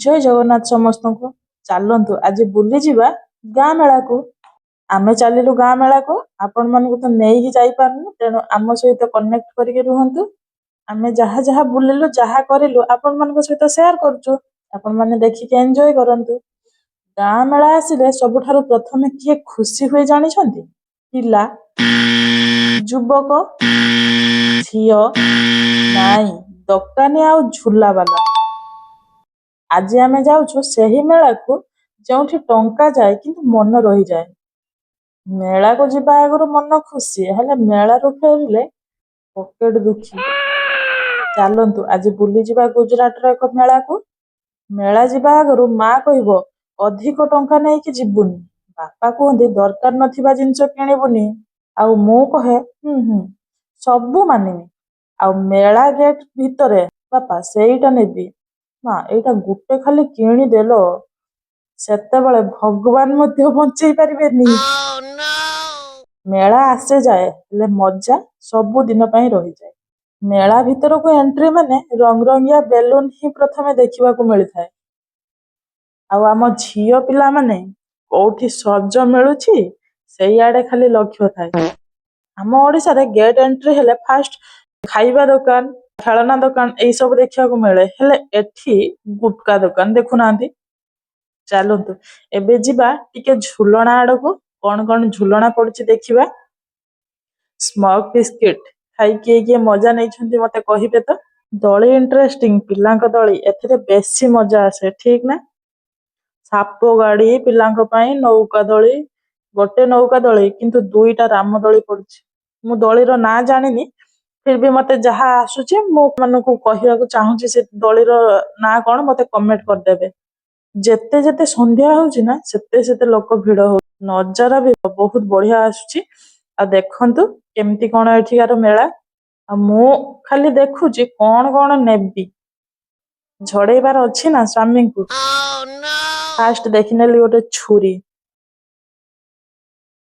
ଜୟ ଜଗନ୍ନାଥ ସମସ୍ତଙ୍କୁ। ଚାଲନ୍ତୁ ଆଜି ବୁଲିଯିବା ଗାଁ ମେଳାକୁ। ଆମେ ଚାଲିଲୁ ଗାଁ ମେଳାକୁ, ଆପଣମାନଙ୍କୁ ତ ନେଇକି ଯାଇପାରୁନୁ, ତେଣୁ ଆମ ସହିତ କନେକ୍ଟ କରିକି ରୁହନ୍ତୁ। ଆମେ ଯାହା ଯାହା ବୁଲିଲୁ, ଯାହା କରିଲୁ ଆପଣମାନଙ୍କ ସହିତ ସେୟାର କରୁଛୁ। ଆପଣମାନେ ଦେଖିକି ଏନ୍ଜୟ କରନ୍ତୁ। ଗାଁ ମେଳା ଆସିଲେ ସବୁଠାରୁ ପ୍ରଥମେ କିଏ ଖୁସି ହୁଏ ଜାଣିଛନ୍ତି? ପିଲା, ଯୁବକ, ଝିଅ, ନାଇଁ ଦୋକାନୀ ଆଉ ଝୁଲାବାଲା। ଆଜି ଆମେ ଯାଉଛୁ ସେହି ମେଳାକୁ ଯେଉଁଠି ଟଙ୍କା ଯାଏ କିନ୍ତୁ ମନ ରହିଯାଏ। ମେଳାକୁ ଯିବା ଆଗରୁ ମନ ଖୁସି, ହେଲେ ମେଳାରୁ ଫେରିଲେ ପକେଟ ଦୁଃଖୀ। ଚାଲନ୍ତୁ ଆଜି ବୁଲିଯିବା ଗୁଜରାଟର ଏକ ମେଳାକୁ। ମେଳା ଯିବା ଆଗରୁ ମା କହିବ ଅଧିକ ଟଙ୍କା ନେଇକି ଯିବୁନି, ବାପା କୁହନ୍ତି ଦରକାର ନଥିବା ଜିନିଷ କିଣିବୁନି, ଆଉ ମୁଁ କହେ ସବୁ ମାନିବି। ଆଉ ମେଳା ଗେଟ୍ ଭିତରେ ବାପା ସେଇଟା ନେବି, ମା ଏଇଟା ଗୋଟେ ଖାଲି କିଣିଦେଲ। ସେତେବେଳେ ଭଗବାନ ମଧ୍ୟ ବଞ୍ଚେଇ ପାରିବେନି। ମେଳା ଆସେ ଯାଏ, ହେଲେ ମଜା ସବୁଦିନ ପାଇଁ ରହିଯାଏ। ମେଳା ଭିତରକୁ ଏଣ୍ଟ୍ରି ମାନେ ରଙ୍ଗରଙ୍ଗିଆ ବେଲୁନ ହିଁ ପ୍ରଥମେ ଦେଖିବାକୁ ମିଳିଥାଏ। ଆଉ ଆମ ଝିଅ ପିଲାମାନେ କୋଉଠି ସଜ ମିଳୁଛି ସେଇଆଡେ ଖାଲି ଲକ୍ଷ୍ୟ ଥାଏ। ଆମ ଓଡିଶାରେ ଗେଟ୍ ଏଣ୍ଟ୍ରି ହେଲେ ଫାଷ୍ଟ ଖାଇବା ଦୋକାନ, ଖେଳନା ଦୋକାନ ଏଇ ସବୁ ଦେଖିବାକୁ ମିଳେ, ହେଲେ ଏଠି ଗୁଟକା ଦୋକାନ ଦେଖୁନାହାନ୍ତି। ଚାଲନ୍ତୁ ଏବେ ଯିବା ଟିକେ ଝୁଲଣା ଆଡକୁ। କଣ କଣ ଝୁଲଣା ପଡୁଛି ଦେଖିବା। ସ୍ମଗ ବିସ୍କିଟ ଖାଇ କିଏ କିଏ ମଜା ନେଇଛନ୍ତି ମତେ କହିବେ ତ। ଦଳି ଇଣ୍ଟରେଷ୍ଟିଂ, ପିଲାଙ୍କ ଦଳି, ଏଥିରେ ବେଶୀ ମଜା ଆସେ ଠିକ ନା। ସାପ ଗାଡି ପିଲାଙ୍କ ପାଇଁ, ନୌକା ଦଳି, ଗୋଟେ ନୌକା ଦଳି କିନ୍ତୁ ଦୁଇଟା ରାମ ଦଳି ପଡୁଛି। ମୁଁ ଦଳିର ନାଁ ଜାଣିନି, ଫିର ବି ମତେ ଯାହା ଆସୁଛି ମୁଁ ମାନଙ୍କୁ କହିବାକୁ ଚାହୁଁଛି ସେ ଦଳିର ନାଁ କଣ ମତେ କମେଣ୍ଟ କରିଦେବେ। ଯେତେ ଯେତେ ସନ୍ଧ୍ୟା ହଉଛି ନା ସେତେ ସେତେ ଲୋକ ଭିଡ ହଉଛି। ନଜାରା ବି ବହୁତ ବଢିଆ ଆସୁଛି। ଆଉ ଦେଖନ୍ତୁ କେମିତି କଣ ଏଠିକାର ମେଳା। ଆଉ ମୁଁ ଖାଲି ଦେଖୁଛି କଣ କଣ ନେବି, ଝଡେଇବାର ଅଛି ନା ସ୍ୱାମୀଙ୍କୁ। ଫାଷ୍ଟ ଦେଖିନେଲି ଗୋଟେ ଛୁରୀ।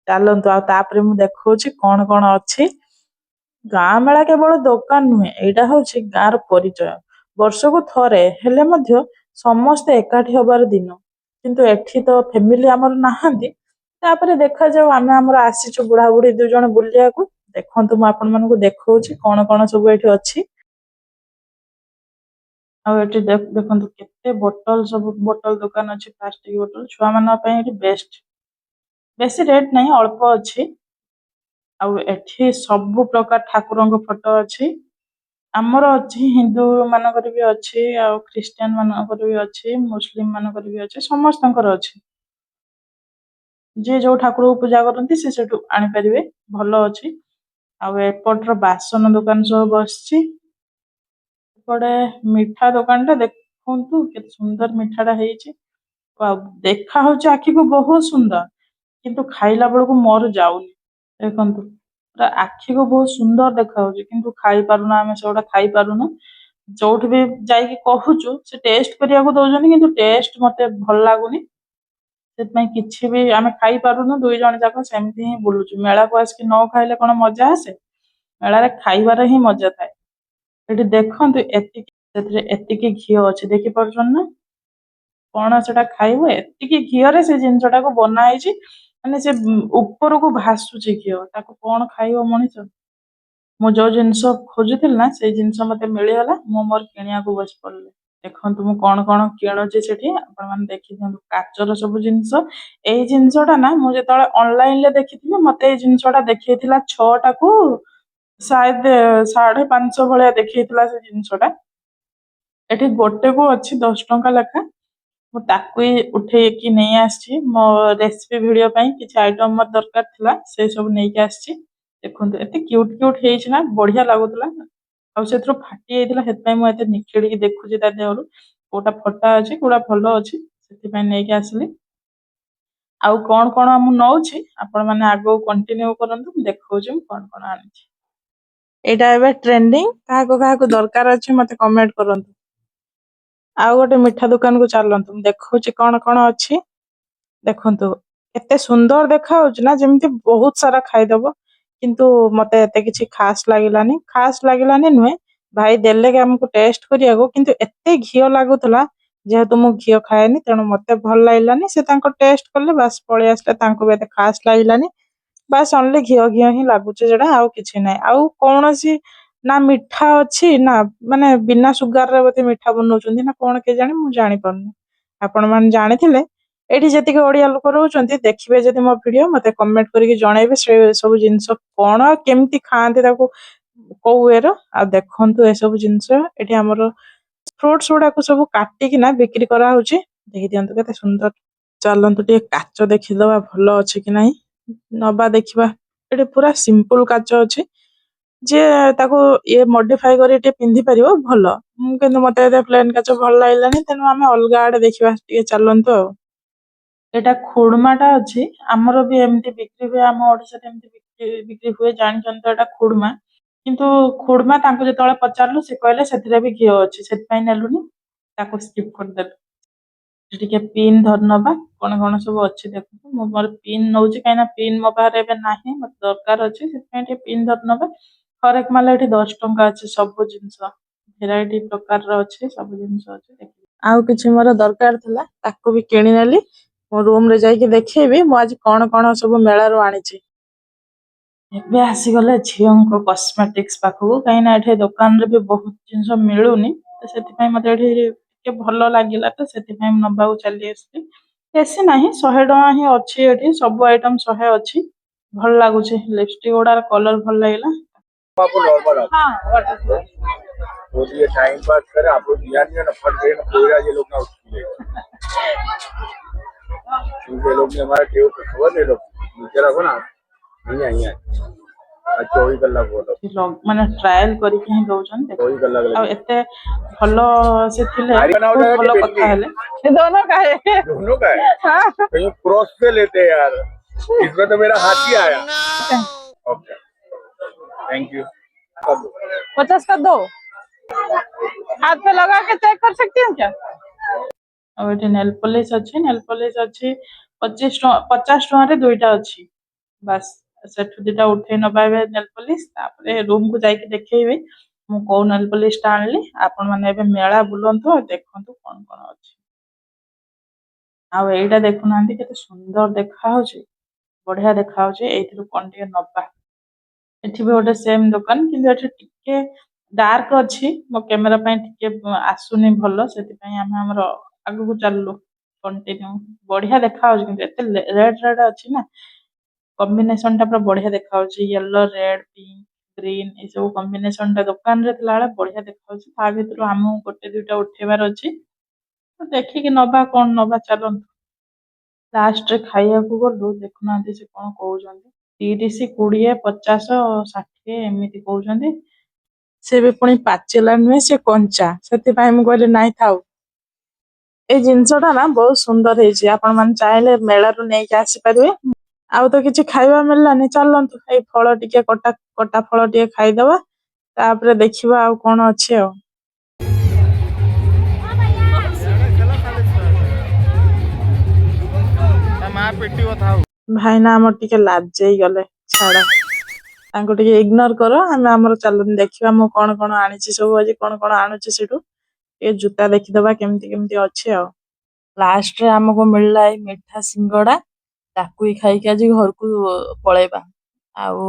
ଚାଲନ୍ତୁ ଆଉ ତାପରେ ମୁଁ ଦେଖଉଛି କଣ କଣ ଅଛି। ଗାଁ ମେଳା କେବଳ ଦୋକାନ ନୁହେଁ, ଏଇଟା ହଉଛି ଗାଁର ପରିଚୟ। ବର୍ଷକୁ ଥରେ ହେଲେ ମଧ୍ୟ ସମସ୍ତେ ଏକାଠି ହବାର ଦିନ। କିନ୍ତୁ ଏଠି ତ ଫ୍ୟାମିଲି ଆମର ନାହାନ୍ତି। ତାପରେ ଦେଖାଯାଉ, ଆମେ ଆମର ଆସିଛୁ ବୁଢାବୁଢୀ 2 ଜଣ ବୁଲିବାକୁ। ଦେଖନ୍ତୁ ମୁଁ ଆପଣମାନଙ୍କୁ ଦେଖଉଛି କଣ କଣ ସବୁ ଏଠି ଅଛି। ଆଉ ଏଠି ଦେଖନ୍ତୁ କେତେ ବୋଟଲ, ସବୁ ବୋଟଲ ଦୋକାନ ଅଛି, ପ୍ଲାଷ୍ଟିକ ବୋଟଲ। ଛୁଆମାନଙ୍କ ପାଇଁ ଏଠି ବେଷ୍ଟ। ବେଶୀ ରେଟ୍ ନାହିଁ, ଅଳ୍ପ ଅଛି। ଆଉ ଏଠି ସବୁ ପ୍ରକାର ଠାକୁରଙ୍କ ଫଟୋ ଅଛି। ଆମର ଅଛି, ହିନ୍ଦୁ ମାନଙ୍କର ବି ଅଛି, ଆଉ ଖ୍ରୀଷ୍ଟିଆନ ମାନଙ୍କର ବି ଅଛି, ମୁସଲିମ ମାନଙ୍କର ବି ଅଛି, ସମସ୍ତଙ୍କର ଅଛି। ଯିଏ ଯୋଉ ଠାକୁରକୁ ପୂଜା କରନ୍ତି ସେ ସେଠୁ ଆଣିପାରିବେ, ଭଲ ଅଛି। ଆଉ ଏପଟର ବାସନ ଦୋକାନ ସବୁ ବସିଛି। ଏପଟେ ମିଠା ଦୋକାନଟା ଦେଖନ୍ତୁ କେତେ ସୁନ୍ଦର ମିଠାଟା ହେଇଛି। ଦେଖା ହଉଛି ଆଖିକୁ ବହୁତ ସୁନ୍ଦର, କିନ୍ତୁ ଖାଇଲା ବେଳକୁ ମୋର ଯାଉନି। ଦେଖନ୍ତୁ ପୁରା ଆଖିକୁ ବହୁତ ସୁନ୍ଦର ଦେଖାଯାଉଛି, କିନ୍ତୁ ଖାଇପାରୁନୁ, ଆମେ ସେଗୁଡା ଖାଇପାରୁନୁ। ଯୋଉଠି ବି ଯାଇକି କହୁଛୁ ସେ ଟେଷ୍ଟ କରିବାକୁ ଦଉଛନ୍ତି, କିନ୍ତୁ ଟେଷ୍ଟ ମତେ ଭଲ ଲାଗୁନି। ସେଥିପାଇଁ କିଛି ବି ଆମେ ଖାଇପାରୁନୁ, 2 ଜଣ ଯାକ ସେମିତି ହିଁ ବୁଲୁଛୁ। ମେଳାକୁ ଆସିକି ନ ଖାଇଲେ କଣ ମଜା ଆସେ? ମେଳାରେ ଖାଇବାର ହିଁ ମଜା ଥାଏ। ଏଠି ଦେଖନ୍ତୁ ସେଥିରେ ଏତିକି ଘିଅ ଅଛି, ଦେଖିପାରୁଛନ୍ତି ନା। କଣ ସେଟା ଖାଇବ? ଏତିକି ଘିଅରେ ସେ ଜିନିଷଟାକୁ ବନା ହେଇଛି, ମାନେ ସେ ଉପରକୁ ଭାସୁଛି ଘିଅ। ତାକୁ କଣ ଖାଇବ ମଣିଷ? ମୁଁ ଯୋଉ ଜିନିଷ ଖୋଜୁଥିଲି ନା ସେଇ ଜିନିଷ ମତେ ମିଳିଗଲା। ମୁଁ ମୋର କିଣିବାକୁ ବସି ପଡିଲି। ଦେଖନ୍ତୁ ମୁଁ କଣ କଣ କିଣୁଛି ସେଠି, ଆପଣ ମାନେ ଦେଖି ଦିଅନ୍ତୁ। କାଚର ସବୁ ଜିନିଷ। ଏଇ ଜିନିଷଟା ନା ମୁଁ ଯେତେବେଳେ ଅନଲାଇନରେ ଦେଖିଥିଲି, ମତେ ଏଇ ଜିନିଷଟା ଦେଖେଇଥିଲା 6ଟାକୁ ସାୟଦ 550 ଭଳିଆ ଦେଖେଇଥିଲା ସେ ଜିନିଷଟା। ଏଠି ଗୋଟେକୁ ଅଛି 10 ଟଙ୍କା ଲେଖା। ମୁଁ ତାକୁ ଉଠେଇକି ନେଇ ଆସିଛି ମୋ ରେସିପି ଭିଡିଓ ପାଇଁ। କିଛି ଆଇଟମ ମୋର ଦରକାର ଥିଲା, ସେ ସବୁ ନେଇକି ଆସିଛି। ଦେଖନ୍ତୁ ଏତେ କ୍ୟୁଟ କ୍ୟୁଟ ହେଇଛି ନା, ବଢିଆ ଲାଗୁଥିଲା। ଆଉ ସେଥିରୁ ଫାଟି ଯାଇଥିଲା, ସେଥିପାଇଁ ମୁଁ ଏତେ ନିଖେଡିକି ଦେଖୁଛି ତା ଦେହରୁ କୋଉଟା ଫଟା ଅଛି କୋଉଟା ଭଲ ଅଛି, ସେଥିପାଇଁ ନେଇକି ଆସିଲି। ଆଉ କଣ କଣ ମୁଁ ନଉଛି ଆପଣ ମାନେ ଆଗକୁ କଣ୍ଟିନ୍ୟୁ କରନ୍ତୁ, ମୁଁ ଦେଖଉଛି ମୁଁ କଣ କଣ ଆଣିଛି। ଏଇଟା ଏବେ ଟ୍ରେଣ୍ଡିଂ, କାହାକୁ କାହାକୁ ଦରକାର ଅଛି ମତେ କମେଣ୍ଟ କରନ୍ତୁ। ଆଉ ଗୋଟେ ମିଠା ଦୋକାନକୁ ଚାଲନ୍ତୁ, ମୁଁ ଦେଖଉଛି କଣ କଣ ଅଛି। ଦେଖନ୍ତୁ ଏତେ ସୁନ୍ଦର ଦେଖା ହଉଛି ନା, ଯେମିତି ବହୁତ ସାରା ଖାଇଦବ। କିନ୍ତୁ ମତେ ଏତେ କିଛି ଖାସ ଲାଗିଲାନି। ଖାସ ଲାଗିଲାନି ନୁହେଁ, ଭାଇ ଦେଲେ କି ଆମକୁ ଟେଷ୍ଟ କରିବାକୁ, କିନ୍ତୁ ଏତେ ଘିଅ ଲାଗୁଥିଲା ଯେହେତु ମୁଁ ଘିଅ ଖାଏନି ତେଣୁ ମତେ ଭଲ ଲାଗିଲାନି। ସେ ତାଙ୍କ ଟେଷ୍ଟ କଲେ ବାସ୍ ପଳେଇ ଆସିଲା, ତାଙ୍କୁ ବି ଏତେ ଖାସ୍ ଲାଗିଲାନି। ବାସ୍ ଅନଲି ଘିଅ ଘିଅ ହିଁ ଲାଗୁଛି ସେଟା, ଆଉ କିଛି ନାହିଁ। ଆଉ କୌଣସି ନା ମିଠା ଅଛି ନା ମାନେ ବିନା ସୁଗାରରେ ବୋଧେ ମିଠା ବନଉଛନ୍ତି ନା କଣ କେଜାଣି, ମୁଁ ଜାଣିପାରୁନି। ଆପଣ ମାନେ ଜାଣିଥିଲେ ଏଇଠି ଯେତିକି ଓଡିଆ ଲୋକ ରହୁଛନ୍ତି ଦେଖିବେ ଯଦି ମୋ ଭିଡିଓ, ମତେ କମେଣ୍ଟ କରିକି ଜଣେଇବେ ସେ ସବୁ ଜିନିଷ କଣ କେମିତି ଖାଆନ୍ତି ତାକୁ, କୋଉ ୱେର। ଆଉ ଦେଖନ୍ତୁ ଏସବୁ ଜିନିଷ ଏଠି ଆମର ଫ୍ରୁଟସ୍ ଗୁଡାକୁ ସବୁ କାଟିକିନା ବିକ୍ରି କରାହଉଛି। ଦେଖିଦିଅନ୍ତୁ କେତେ ସୁନ୍ଦର। ଚାଲନ୍ତୁ ଟିକେ କାଚ ଦେଖିଦବା ଭଲ ଅଛି କି ନାହିଁ, ନବା ଦେଖିବା। ଏଠି ପୁରା ସିମ୍ପଲ କାଚ ଅଛି, ଯିଏ ତାକୁ ଇଏ ମଡିଫାଇ କରି ଟିକେ ପିନ୍ଧି ପାରିବ ଭଲ। କିନ୍ତୁ ମତେ ଏତେ ପ୍ଲେନ କାଚ ଭଲ ଲାଗିଲାନି, ତେଣୁ ଆମେ ଅଲଗା ଆଡେ ଦେଖିବା ଟିକେ ଚାଲନ୍ତୁ ଆଉ। ଏଇଟା ଖୁଡମାଟା ଅଛି, ଆମର ବି ଏମିତି ବିକ୍ରି ହୁଏ, ଆମ ଓଡିଶାରେ ଏମିତି ବିକ୍ରି ହୁଏ, ଜାଣିଛନ୍ତି ତ ଏଇଟା ଖୁଡମା। କିନ୍ତୁ ଖୁଡମା ତାଙ୍କୁ ଯେତେବେଳେ ପଚାରିଲୁ ସେ କହିଲେ ସେଥିରେ ବି ଘିଅ ଅଛି, ସେଥିପାଇଁ ନେଲୁନି, ତାକୁ ସ୍କିପ୍ କରିଦେଲୁ। ଟିକେ ପିନ୍ ଧରି ନବା, କଣ କଣ ସବୁ ଅଛି ଦେଖନ୍ତୁ। ମୁଁ ମୋର ପିନ୍ ନଉଛି କାହିଁକିନା ପିନ୍ ମୋ ପାଖରେ ଏବେ ନାହିଁ, ମତେ ଦରକାର ଅଛି, ସେଥିପାଇଁ ଟିକେ ପିନ୍ ଧରି ନବା। ହରେକ ମାଲ ଏଠି 10 ଟଙ୍କା ଅଛି, ସବୁ ଜିନିଷ ଭେରାଇଟି ପ୍ରକାରର ଅଛି, ସବୁ ଜିନିଷ ଅଛି। ଆଉ କିଛି ମୋର ଦରକାର ଥିଲା, ତାକୁ ବି କିଣି ନେଲି। ମୋ ରୁମ ରେ ଯାଇକି ଦେଖେଇବି ମୁଁ ଆଜି କଣ କଣ ସବୁ ମେଳାରୁ ଆଣିଛି। ଏବେ ଆସିଗଲେ ଝିଅଙ୍କ କସ୍ମେଟିକ୍ସ ପାଖକୁ, କାହିଁକିନା ଏଠି ଦୋକାନରେ ବି ବହୁତ ଜିନିଷ ମିଳୁନି, ତ ସେଥିପାଇଁ ମତେ ଏଠି ଟିକେ ଭଲ ଲାଗିଲା, ତ ସେଥିପାଇଁ ମୁଁ ନବାକୁ ଚାଲି ଆସିଲି। ବେଶୀ ନାହିଁ, 100 ଟଙ୍କା ହିଁ ଅଛି ଏଠି, ସବୁ ଆଇଟମ 100 ଅଛି। ଭଲ ଲାଗୁଛି, ଲିପଷ୍ଟିକ ଗୁଡାର କଲର ଭଲ ଲାଗିଲା। आपको नॉर्मल आता है। वो ये टाइम पास करे, आप लोग दिया नहीं है ना, फट गए ना, कोयरा ये लोग ना उसकी क्योंकि ये लोग ने हमारा टेव पे खबर ले लो नीचे रखो ना, नहीं आई है। अच्छा वही कल्ला बोलो ମାନେ ଟ୍ରାଏଲ କରିକି ହିଁ ଦଉଛନ୍ତି। वही कल्ला ଆଉ ଏତେ ଭଲ ସେ ଥିଲେ, ବହୁତ ଭଲ କଥା ହେଲେ। दोनों का है, दोनों का है। हाँ कहीं क्रॉस से लेते हैं यार, इसमें तो मेरा हाथ ही आया। Okay thank you. 50 का 2 हाथ पे लगा के चेक कर सकती हूँ क्या? ଆଉ ଏଠି ନେଲ ପଲିସ ଅଛି, ନେଲ ପଲିସ ଅଛି 50 ଟଙ୍କାରେ 2ଟା ଅଛି। ବାସ୍ ସେଠୁ 2ଟା ଉଠେଇ ନବା ଏବେ ନେଲ ପଲିସ, ତାପରେ ରୁମ କୁ ଯାଇକି ଦେଖେଇବି ମୁଁ କୋଉ ନେଲ ପଲିସ ଟା ଆଣିଲି। ଆପଣ ମାନେ ଏବେ ମେଳା ବୁଲନ୍ତୁ ଆଉ ଦେଖନ୍ତୁ କଣ କଣ ଅଛି। ଆଉ ଏଇଟା ଦେଖୁନାହାନ୍ତି କେତେ ସୁନ୍ଦର ଦେଖା ହଉଛି, ବଢିଆ ଦେଖା ହଉଛି। ଏଇଥିରୁ କଣ ଟିକେ ନବା। ଏଠି ବି ଗୋଟେ ସେମ ଦୋକାନ, କିନ୍ତୁ ଏଠି ଟିକେ ଡାର୍କ ଅଛି, ମୋ କ୍ୟାମେରା ପାଇଁ ଟିକେ ଆସୁନି ଭଲ, ସେଥିପାଇଁ ଆମେ ଆମର ଆଗକୁ ଚାଲିଲୁ କଣ୍ଟିନ୍ୟୁ। ବଢିଆ ଦେଖା ହଉଛି, କିନ୍ତୁ ଏତେ ରେଡ ରେଡ ଅଛି ନା, କମ୍ବିନେସନ ଟା ପୁରା ବଢିଆ ଦେଖା ହଉଛି। ୟେଲୋ ରେଡ ପିଙ୍କ ଗ୍ରୀନ ଏଇ ସବୁ କମ୍ବିନେସନ ଟା ଦୋକାନରେ ଥିଲାବେଳେ ବଢିଆ ଦେଖା ହଉଛି। ତା ଭିତରୁ ଆମକୁ 1-2ଟା ଉଠେଇବାର ଅଛି, ତ ଦେଖିକି ନବା କଣ ନବା ଚାଲନ୍ତୁ। ଲାଷ୍ଟରେ ଖାଇବାକୁ ଗଲୁ, ଦେଖୁନାହାନ୍ତି ସେ କଣ କହୁଛନ୍ତି, 30, 20, 50, 60 ଏମିତି କହୁଛନ୍ତି। ସେ ବି ପୁଣି ପାଚିଲା ନୁହେଁ, ସେ କଞ୍ଚା, ସେଥିପାଇଁ ମୁଁ କହିଲି ନାଇଁ ଥାଉ। ଏଇ ଜିନିଷଟା ନା ବହୁତ ସୁନ୍ଦର ହେଇଛି, ଆପଣ ମାନେ ଚାହିଁଲେ ମେଳାରୁ ନେଇକି ଆସିପାରିବେ। ଆଉ ତ କିଛି ଖାଇବା ମିଳିଲାନି, ଚାଲନ୍ତୁ ଏଇ ଫଳ ଟିକେ କଟା କଟା ଫଳ ଟିକେ ଖାଇଦବା, ତାପରେ ଦେଖିବା ଆଉ କଣ ଅଛି ଆଉ। ଭାଇନା ଆମର ଟିକେ ଲାଜେଇ ଗଲେ, ଛାଡ ତାଙ୍କୁ ଟିକେ ଇଗ୍ନୋର କର, ଆମେ ଆମର ଚାଲୁନି ଦେଖିବା ମୁଁ କଣ କଣ ଆଣିଛି ସବୁ। ଆଜି କଣ କଣ ଆଣୁଛି ସେଠୁ ଟିକେ ଜୁତା ଦେଖିଦବା କେମିତି କେମିତି ଅଛି ଆଉ। ଲାଷ୍ଟରେ ଆମକୁ ମିଳିଲା ଏଇ ମିଠା ସିଙ୍ଗଡା, ତାକୁ ହିଁ ଖାଇକି ଆଜି ଘରକୁ ପଳେଇବା। ଆଉ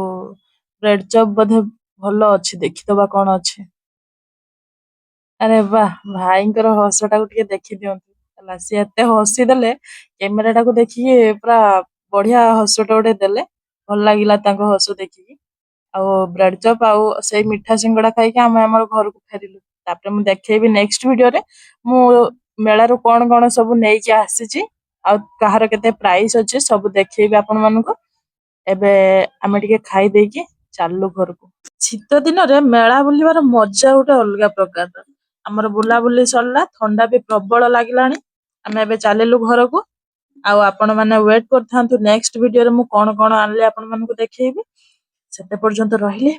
ବ୍ରେଡ ଚପ୍ ବୋଧେ ଭଲ ଅଛି, ଦେଖିଦବା କଣ ଅଛି। ଆରେ ବାହ, ଭାଇଙ୍କର ହସ ଟାକୁ ଟିକେ ଦେଖି ଦିଅନ୍ତୁ ହେଲା, ସିଏ ଏତେ ହସି ଦେଲେ, କ୍ୟାମେରା ଟାକୁ ଦେଖିକି ପୁରା ବଢିଆ ହସଟା ଗୋଟେ ଦେଲେ, ଭଲ ଲାଗିଲା ତାଙ୍କ ହସ ଦେଖିକି। ଆଉ ବ୍ରେଡ ଚପ୍ ଆଉ ସେଇ ମିଠା ସିଙ୍ଗଡା ଖାଇକି ଆମେ ଆମର ଘରକୁ ଫେରିଲୁ। ତାପରେ ମୁଁ ଦେଖେଇବି ନେକ୍ସଟ ଭିଡିଓରେ ମୁଁ ମେଳାରୁ କଣ କଣ ସବୁ ନେଇକି ଆସିଛି, ଆଉ କାହାର କେତେ ପ୍ରାଇସ୍ ଅଛି ସବୁ ଦେଖେଇବି ଆପଣ ମାନଙ୍କୁ। ଏବେ ଆମେ ଟିକେ ଖାଇ ଦେଇକି ଚାଲୁ ଘରକୁ। ଶୀତ ଦିନରେ ମେଳା ବୁଲିବାର ମଜା ଗୋଟେ ଅଲଗା ପ୍ରକାରର। ଆମର ବୁଲାବୁଲି ସରିଲା, ଥଣ୍ଡା ବି ପ୍ରବଳ ଲାଗିଲାଣି, ଆମେ ଏବେ ଚାଲିଲୁ ଘରକୁ। ଆଉ ଆପଣ ମାନେ ୱେଟ କରିଥାନ୍ତୁ, ନେକ୍ସଟ ଭିଡିଓରେ ମୁଁ କଣ କଣ ଆଣିଲି ଆପଣ ମାନଙ୍କୁ ଦେଖେଇବି। ସେତେ ପର୍ଯ୍ୟନ୍ତ ରହିଲି।